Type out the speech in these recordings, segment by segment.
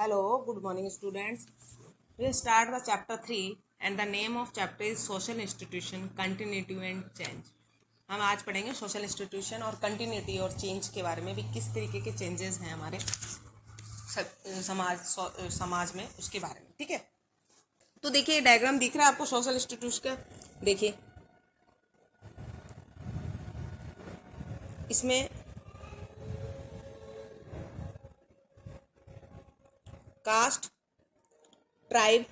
Hello, good morning students. We start the chapter 3 and the name of chapter is social institution, continuity and change. हम आज पढ़ेंगे social institution और continuity और change के बारे में भी, किस तरीके के चेंजेस हैं हमारे समाज में उसके बारे में। ठीक है, तो देखिए डायग्राम दिख रहा है आपको सोशल इंस्टीट्यूशन का। देखिए इसमें कास्ट, ट्राइब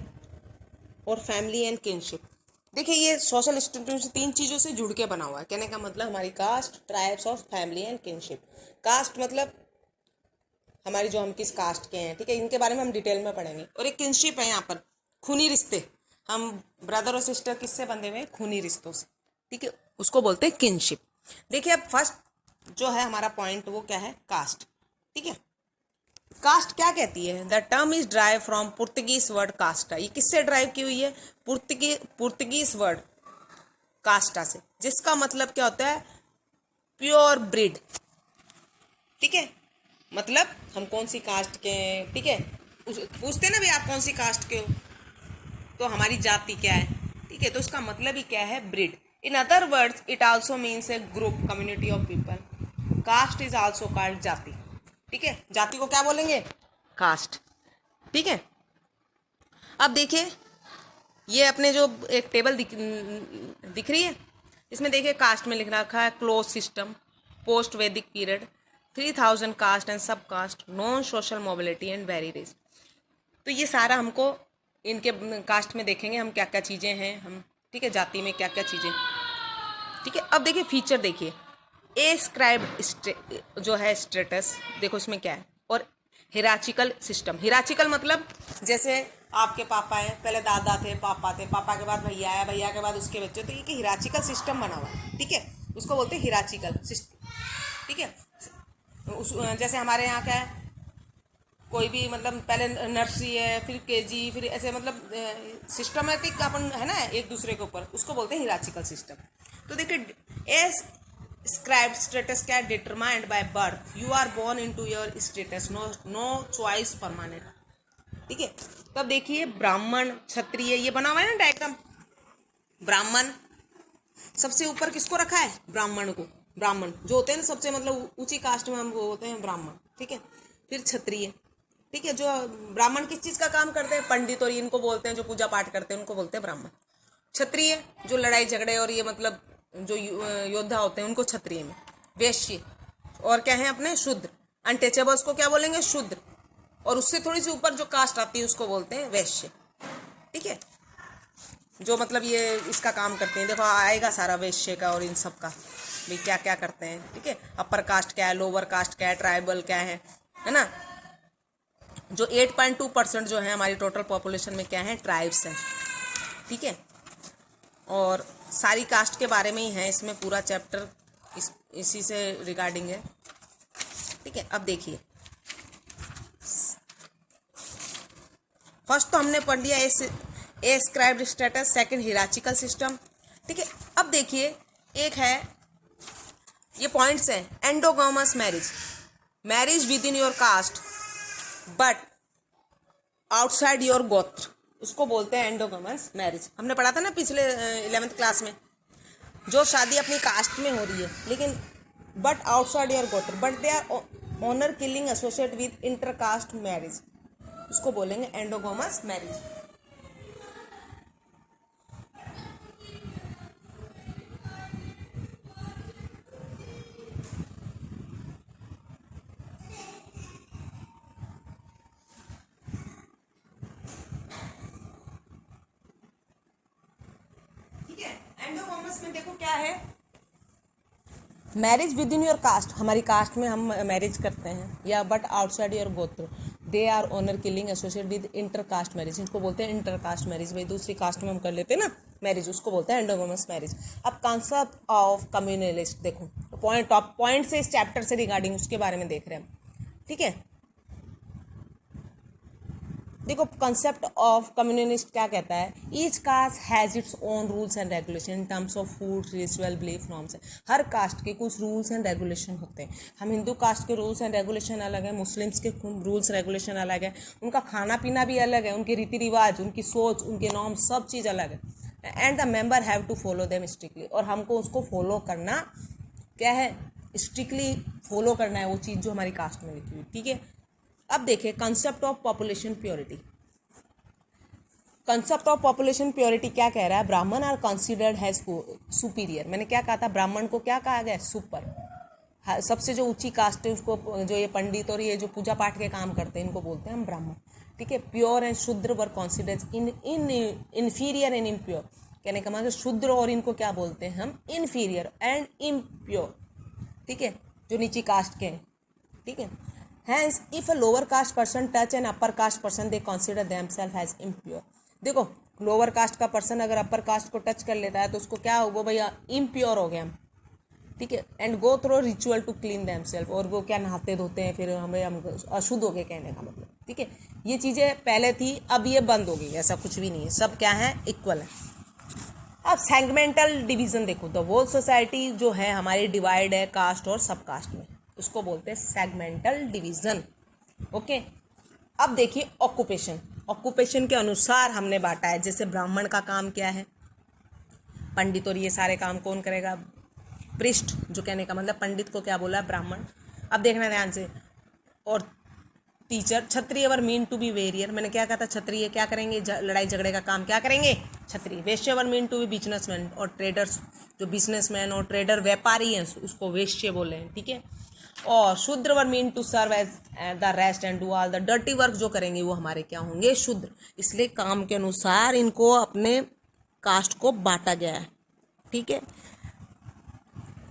और फैमिली एंड किनशिप। देखिए ये सोशल इंस्टीट्यूशन तीन चीज़ों से जुड़ के बना हुआ है। कहने का मतलब हमारी कास्ट, ट्राइब्स और फैमिली एंड किनशिप। कास्ट मतलब हमारी जो हम किस कास्ट के हैं, ठीक है, इनके बारे में हम डिटेल में पढ़ेंगे। और एक किनशिप है यहाँ पर, खूनी रिश्ते। हम ब्रदर और सिस्टर किससे बंधे हुए हैं? खूनी रिश्तों से, ठीक है, उसको बोलते हैं किनशिप। देखिए अब फर्स्ट जो है हमारा पॉइंट वो क्या है? कास्ट। ठीक है, कास्ट क्या कहती है? The term is drive from Portuguese word Costa. ये किससे ड्राइव की हुई है? पुर्तगीज वर्ड कास्टा से, जिसका मतलब क्या होता है? Pure breed. ठीक है, मतलब हम कौन सी कास्ट के हैं, ठीक है, पूछते ना भी आप कौन सी कास्ट के हो, तो हमारी जाति क्या है, ठीक है, तो उसका मतलब ही क्या है? Breed. In other words it also means a group, community of people. Caste is also called जाति। ठीक है, जाति को क्या बोलेंगे? कास्ट। ठीक है, अब देखिए ये अपने जो एक टेबल दिख रही है, इसमें देखिए कास्ट में लिख रखा है close system, post Vedic period, 3000 caste and sub caste, non social mobility and very race. तो ये सारा हमको इनके कास्ट में देखेंगे हम क्या क्या चीज़ें हैं हम, ठीक है, जाति में क्या क्या चीज़ें। ठीक है, अब देखिए फीचर देखिए, ए स्क्राइब जो है स्टेटस, देखो इसमें क्या है, और हिराचिकल सिस्टम। हिराचिकल मतलब जैसे आपके पापा हैं, पहले दादा थे, पापा थे, पापा के बाद भैया आया, भैया के बाद उसके बच्चे, तो ये हिराचिकल सिस्टम बना हुआ है। ठीक है, उसको बोलते हैं हिराचिकल सिस्टम। ठीक है, जैसे हमारे यहाँ क्या है, कोई भी मतलब पहले नर्सरी है, फिर केजी, फिर ऐसे मतलब सिस्टमेटिक अपन है ना एक दूसरे के ऊपर, उसको बोलते हैं हिराचिकल सिस्टम। तो देखिए एस स्क्राइब स्टेटस क्या? Determined by birth, you are born into your status, no choice permanent. ठीक है, तब देखिए ब्राह्मण, क्षत्रिय, ये बना हुआ है ना डायग्राम। ब्राह्मण सबसे ऊपर किसको रखा है? ब्राह्मण को। ब्राह्मण जो होते हैं ना सबसे मतलब ऊंची कास्ट में, हम वो होते हैं ब्राह्मण। ठीक है, फिर क्षत्रिय, ठीक है, जो ब्राह्मण किस चीज का काम करते हैं? पंडित, और इनको बोलते हैं जो पूजा पाठ करते हैं उनको बोलते हैं ब्राह्मण। क्षत्रिय जो लड़ाई झगड़े और ये मतलब जो योद्धा होते हैं उनको क्षत्रिय में। वैश्य और क्या है अपने? शूद्र। अनटचेबल्स को क्या बोलेंगे? शूद्र। और उससे थोड़ी सी ऊपर जो कास्ट आती है उसको बोलते हैं वैश्य। ठीक है, जो मतलब ये इसका काम करते हैं, देखो आएगा सारा वैश्य का और इन सब का भी क्या क्या करते हैं। ठीक है, अपर कास्ट क्या है, लोअर कास्ट क्या है, ट्राइबल क्या है ना। जो 8.2% जो है हमारी टोटल पॉपुलेशन में क्या है? ट्राइब्स हैं। ठीक है, और सारी कास्ट के बारे में ही है इसमें पूरा चैप्टर, इसी से रिगार्डिंग है। ठीक है, अब देखिए फर्स्ट तो हमने पढ़ लिया ascribed status, second hierarchical system. ठीक है, अब देखिए एक है, ये पॉइंट्स हैं, endogamous marriage, marriage within your caste but outside your gotra, उसको बोलते हैं एंडोगामस मैरिज। हमने पढ़ा था ना पिछले 11th क्लास में, जो शादी अपनी कास्ट में हो रही है लेकिन but outside your gotra, but they are honour killing associate with intercaste marriage, उसको बोलेंगे एंडोगामस मैरिज। एंडोगामस में देखो क्या है? Marriage within your caste, हमारी कास्ट में हम मैरिज करते हैं, या but outside your gotra, they are honour killing associate with inter caste marriage, इनको बोलते हैं इंटर कास्ट मैरिज। भाई दूसरी कास्ट में हम कर लेते हैं ना मैरिज, उसको बोलते हैं एंडोगामस मैरिज। अब कॉन्सेप्ट ऑफ कम्युनलिस्ट देखो, पॉइंट टॉप पॉइंट से इस चैप्टर से रिगार्डिंग उसके बारे में देख रहे हैं हम। ठीक है, देखो कंसेप्ट ऑफ कम्युनिस्ट क्या कहता है, each caste has its own rules and regulation in terms of food ritual belief norms है। हर कास्ट के कुछ रूल्स एंड रेगुलेशन होते हैं। हम हिंदू कास्ट के रूल्स एंड रेगुलेशन अलग है, मुस्लिम्स के रूल्स रेगुलेशन अलग है, उनका खाना पीना भी अलग है, उनके रीति रिवाज, उनकी सोच, उनके नॉर्म, सब चीज़ अलग है। And the member have to follow them strictly, और हमको उसको फॉलो करना क्या है, स्ट्रिक्टली फॉलो करना है वो चीज़ जो हमारी कास्ट में लिखी हुई, ठीक है। अब देखिए concept of population purity. Concept of population purity क्या कह रहा है, ब्राह्मण आर कंसिडर्ड हैज सुपीरियर। मैंने क्या कहा था, ब्राह्मण को क्या कहा गया, सुपर। सबसे जो ऊंची कास्ट है उसको, जो ये पंडित और ये जो पूजा पाठ के काम करते हैं इनको बोलते हैं हम ब्राह्मण, ठीक है। Pure and Shudra were considered in inferior and impure. कहने का मतलब शूद्र और इनको क्या बोलते हैं हम, इन्फीरियर एंड इम्प्योर, ठीक है, जो नीची कास्ट के हैं, ठीक है। Hence, if a lower caste person touch an upper caste person, they consider themselves as impure. देखो लोअर कास्ट का पर्सन अगर अपर कास्ट को टच कर लेता है तो उसको क्या होगा भैया, इम्प्योर हो गया हम, ठीक है। And go through ritual to clean themselves, और वो क्या नहाते धोते हैं, फिर हम अशुद्ध हो गए, कहने का मतलब, ठीक है। ये चीज़ें पहले थी, अब ये बंद हो गई, ऐसा कुछ भी नहीं है, सब क्या है, इक्वल है। अब सेगमेंटल डिवीजन देखो, द होल सोसाइटी जो है हमारी डिवाइड है कास्ट और सब कास्ट में, उसको बोलते हैं सेगमेंटल डिवीजन, ओके। अब देखिए ऑक्यूपेशन, ऑक्यूपेशन के अनुसार हमने बांटा है। जैसे ब्राह्मण का काम क्या है, पंडित, और ये सारे काम कौन करेगा, पृष्ठ, जो कहने का मतलब पंडित को क्या बोला, ब्राह्मण। अब देखना ध्यान से, और teacher, Kshatriya were mean to be warrior. मैंने क्या कहा था, क्षत्रिय क्या करेंगे, लड़ाई झगड़े का काम क्या करेंगे, क्षत्रिय। वैश्य वर मीन टू बी बिजनेसमैन, और ट्रेडर्स, जो बिजनेसमैन और ट्रेडर व्यापारी हैं उसको वैश्य बोले हैं, ठीक है। और Shudra were mean to serve as the rest and do all the dirty work, जो करेंगे वो हमारे क्या होंगे, शूद्र। इसलिए काम के अनुसार इनको अपने कास्ट को बांटा गया है, ठीक है।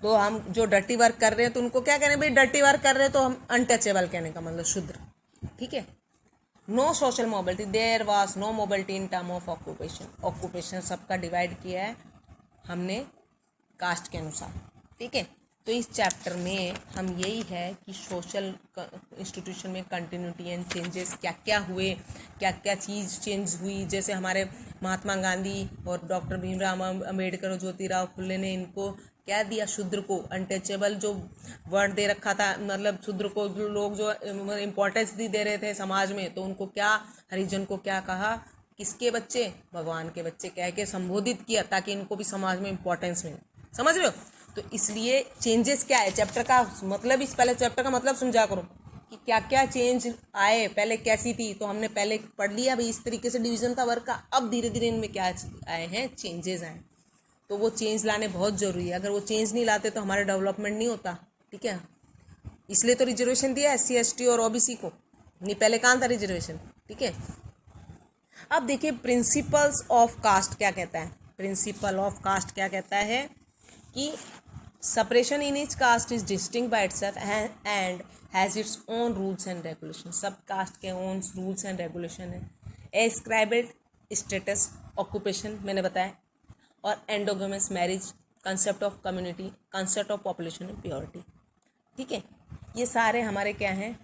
तो हम जो डर्टी वर्क कर रहे हैं तो उनको क्या करें भाई, डर्टी वर्क कर रहे हैं तो हम अनटचेबल, कहने का मतलब शूद्र, ठीक है। No social mobility, there was no mobility in term of occupation. Occupation सबका डिवाइड किया है हमने कास्ट के अनुसार, ठीक है। तो इस चैप्टर में हम यही है कि सोशल इंस्टीट्यूशन में कंटिन्यूटी एंड चेंजेस क्या क्या हुए, क्या क्या चीज़ चेंज हुई। जैसे हमारे महात्मा गांधी और डॉक्टर भीमराव अम्बेडकर और ज्योतिराव फुले ने इनको क्या दिया, शूद्र को अनटचेबल जो वर्ड दे रखा था, मतलब शूद्र को जो लोग जो इम्पोर्टेंस दे रहे थे समाज में, तो उनको क्या, हरिजन को क्या कहा, किसके बच्चे, भगवान के बच्चे कह के संबोधित किया, ताकि इनको भी समाज में इम्पोर्टेंस मिले। समझ रहे हो। तो इसलिए चेंजेस क्या है, चैप्टर का मतलब, इस पहले चैप्टर का मतलब समझा करो कि क्या क्या चेंज आए, पहले कैसी थी, तो हमने पहले पढ़ लिया भाई, इस तरीके से डिवीजन था वर्क का। अब धीरे धीरे इनमें क्या आए हैं, चेंजेस आए, तो वो चेंज लाने बहुत ज़रूरी है। अगर वो चेंज नहीं लाते तो हमारा डेवलपमेंट नहीं होता, ठीक है। इसलिए तो रिजर्वेशन दिया SC ST और OBC को, नहीं पहले कहाँ था रिजर्वेशन, ठीक है। अब देखिए प्रिंसिपल्स ऑफ कास्ट क्या कहता है, प्रिंसिपल ऑफ कास्ट क्या कहता है कि separation in each caste is distinct by itself and has its own rules and regulations. सब कास्ट के own rules and regulation है। ascribed status, occupation मैंने बताया, और endogamous marriage, concept of community, concept of population and purity, ठीक है। ये सारे हमारे क्या हैं,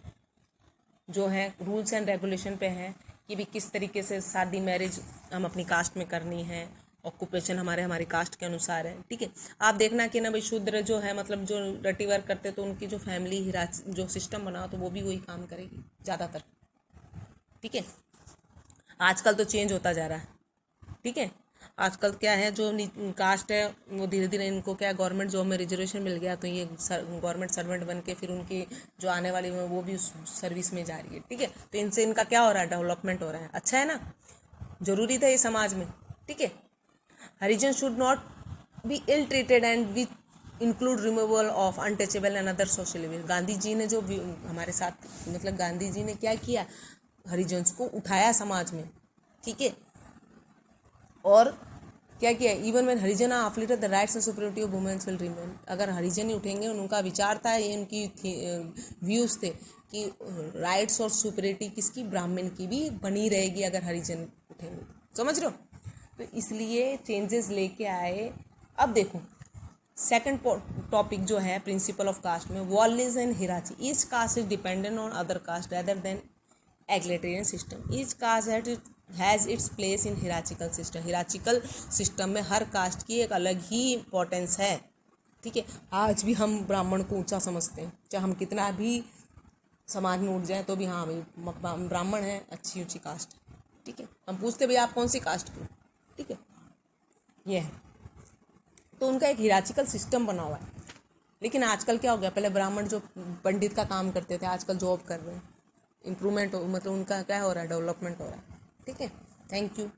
जो है रूल्स एंड रेगुलेशन पे हैं कि भी किस तरीके से शादी मैरिज हम अपनी कास्ट में करनी है। ऑक्यूपेशन हमारी कास्ट के अनुसार है, ठीक है। आप देखना कि ना भाई शूद्र जो है, मतलब जो डर्टी वर्क करते तो उनकी जो फैमिली जो सिस्टम बना तो वो भी वही काम करेगी ज़्यादातर, ठीक है। आजकल तो चेंज होता जा रहा है, ठीक है। आजकल क्या है, जो कास्ट है वो धीरे धीरे इनको क्या गवर्नमेंट जॉब में रिजर्वेशन मिल गया, तो ये गवर्नमेंट सर्वेंट बन के फिर उनकी जो आने वाली वो भी उस सर्विस में जा रही है, ठीक है। तो इनसे इनका क्या हो रहा है, डेवलपमेंट हो रहा है, अच्छा है ना, जरूरी था ये समाज में, ठीक है। Harijan should not be ill treated and we include removal of untouchable and other social evil. Gandhi ji ने जो हमारे साथ, मतलब गांधी जी ने क्या किया, हरिजन्स को उठाया समाज में, ठीक है। और क्या किया, even when Harijan are affiliated the rights and superiority of womens will remain. अगर हरिजन ही उठेंगे, उनका विचार था, ये उनकी व्यूज़ थे कि राइट्स और सुपीरियरिटी किसकी, ब्राह्मण की भी बनी रहेगी अगर हरिजन उठेंगे, समझ रहे हो। तो इसलिए चेंजेस लेके आए। अब देखो सेकंड टॉपिक जो है प्रिंसिपल ऑफ कास्ट में, वॉलिज and hierarchy. Each caste is dependent on other caste rather than egalitarian system each caste has its place in hierarchical system. Hierarchical system में हर कास्ट की एक अलग ही इम्पोर्टेंस है, ठीक है। आज भी हम ब्राह्मण को ऊंचा समझते हैं, चाहे हम कितना भी समाज में उठ जाए तो भी हाँ भाई ब्राह्मण है, अच्छी ऊंची कास्ट है, ठीक है। हम पूछते भाई आप कौन सी कास्ट के, ठीक है, ये है। तो उनका एक हिराचिकल सिस्टम बना हुआ है। लेकिन आजकल क्या हो गया, पहले ब्राह्मण जो पंडित का काम करते थे आजकल जॉब कर रहे हैं, इम्प्रूवमेंट मतलब उनका क्या हो रहा है, डेवलपमेंट हो रहा है, ठीक है। Thank you.